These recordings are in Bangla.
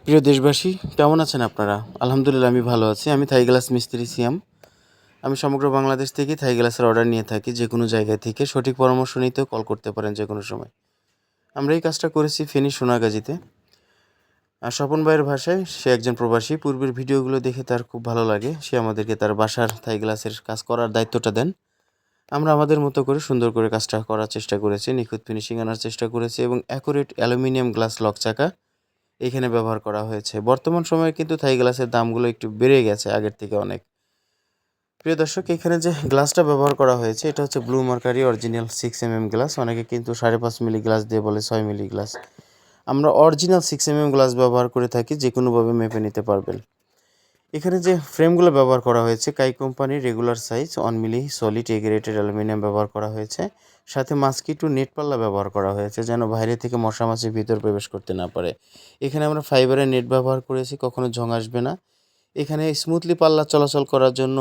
প্রিয় দেশবাসী, কেমন আছেন আপনারা? আলহামদুলিল্লাহ আমি ভালো আছি। আমি থাই গ্লাস মিস্ত্রি সিয়াম। আমি সমগ্র বাংলাদেশ থেকে থাই গ্লাসের অর্ডার নিয়ে থাকি। যে কোনো জায়গা থেকে সঠিক পরামর্শ নিতেও কল করতে পারেন যে কোনো সময়। আমরা এই কাজটা করেছি ফেনী সোনাগাজীতে। আর স্বপন ভাইয়ের ভাষায় সে একজন প্রবাসী। পূর্বের ভিডিওগুলো দেখে তার খুব ভালো লাগে। সে আমাদেরকে তার বাসার থাই গ্লাসের কাজ করার দায়িত্বটা দেন। আমরা আমাদের মতো করে সুন্দর করে কাজটা করার চেষ্টা করেছি, নিখুঁত ফিনিশিং আনার চেষ্টা করেছি এবং অ্যাকুরেট অ্যালুমিনিয়াম গ্লাস লক চাকা এখানে ব্যবহার করা হয়েছে। বর্তমান সময়ে কিন্তু থাই গ্লাসের দামগুলো একটু বেড়ে গেছে আগের থেকে অনেক। প্রিয় দর্শক, এখানে যে গ্লাসটা ব্যবহার করা হয়েছে এটা হচ্ছে blue mercury original 6 mm glass. অনেকে কিন্তু 5.5 মিলি গ্লাস দিয়ে বলে 6 মিলি গ্লাস। আমরা অরিজিনাল 6 mm গ্লাস ব্যবহার করে থাকি, যে কোনোভাবে মেপে নিতে পারবেন। এখানে যে ফ্রেমগুলো ব্যবহার করা হয়েছে কাই কোম্পানির রেগুলার সাইজ 1 মিলি সলিড এ গ্রেডেড অ্যালুমিনিয়াম ব্যবহার করা হয়েছে। সাথে মাস্কিটো নেট পাল্লা ব্যবহার করা হয়েছে যেন বাইরে থেকে মশা মাছি ভিতর প্রবেশ করতে না পারে। এখানে আমরা ফাইবারের নেট ব্যবহার করেছি, কখনো ঝং আসবে না। এখানে স্মুথলি পাল্লা চলাচল করার জন্য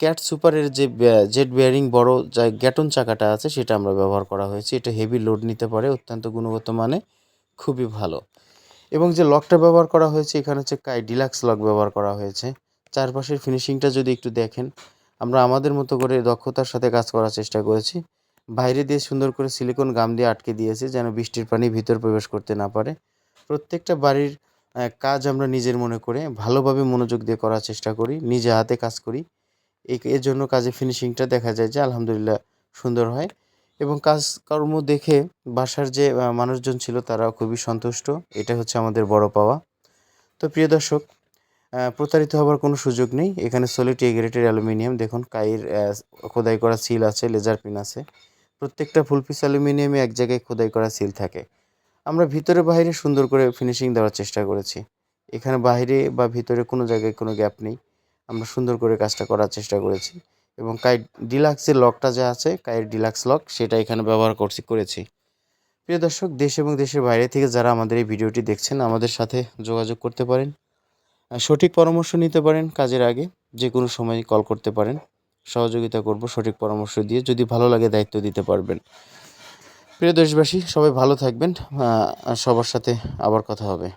ক্যাট সুপারের যে জেট বেয়ারিং বড় যা গ্যাটন চাকাটা আছে সেটা আমরা ব্যবহার করা হয়েছে। এটা হেভি লোড নিতে পারে, অত্যন্ত গুণগত মানে খুবই ভালো। এবং যে লকটা ব্যবহার করা হয়েছে এখানে হচ্ছে কাই ডিলাক্স লক ব্যবহার করা হয়েছে। চারপাশের ফিনিশিংটা যদি একটু দেখেন, আমরা আমাদের মতো করে দক্ষতার সাথে কাজ করার চেষ্টা করেছি। বাইরে দিয়ে সুন্দর করে সিলিকন গাম দিয়ে আটকে দিয়েছি যেন বৃষ্টির পানি ভিতর প্রবেশ করতে না পারে। প্রত্যেকটা বাড়ির কাজ আমরা নিজের মনে করে ভালোভাবে মনোযোগ দিয়ে করার চেষ্টা করি, নিজে হাতে কাজ করি। এর জন্য কাজের ফিনিশিংটা দেখা যায় যে আলহামদুলিল্লাহ সুন্দর হয়। এবং কাজকর্ম দেখে বাসার যে মানুষজন ছিল তারাও খুবই সন্তুষ্ট। এটা হচ্ছে আমাদের বড় পাওয়া। তো প্রিয় দর্শক, প্রতারিত হবার কোনো সুযোগ নেই। এখানে সলিড এ গ্রেডেড অ্যালুমিনিয়াম দেখুন, কাইয়ের খোদাই করা সিল আছে, লেজার পিন আছে। প্রত্যেকটা ফুল পিস অ্যালুমিনিয়ামে এক জায়গায় খোদাই করা সিল থাকে। আমরা ভিতরে বাইরে সুন্দর করে ফিনিশিং দেওয়ার চেষ্টা করেছি। এখানে বাইরে বা ভিতরে কোনো জায়গায় কোনো গ্যাপ নেই। আমরা সুন্দর করে কাজটা করার চেষ্টা করেছি এবং কাই ডিলাক্সের লকটা যা আছে, কাইয়ের ডিলাক্স লক সেটা এখানে ব্যবহার করেছি। প্রিয় দর্শক, দেশ এবং দেশের বাইরে থেকে যারা আমাদের এই ভিডিওটি দেখছেন আমাদের সাথে যোগাযোগ করতে পারেন, সঠিক পরামর্শ নিতে পারেন কাজের আগে। যে কোনো সময় কল করতে পারেন, সহযোগিতা করব সঠিক পরামর্শ দিয়ে। যদি ভালো লাগে দায়িত্ব দিতে পারবেন। প্রিয় দেশবাসী, সবাই ভালো থাকবেন। সবার সাথে আবার কথা হবে।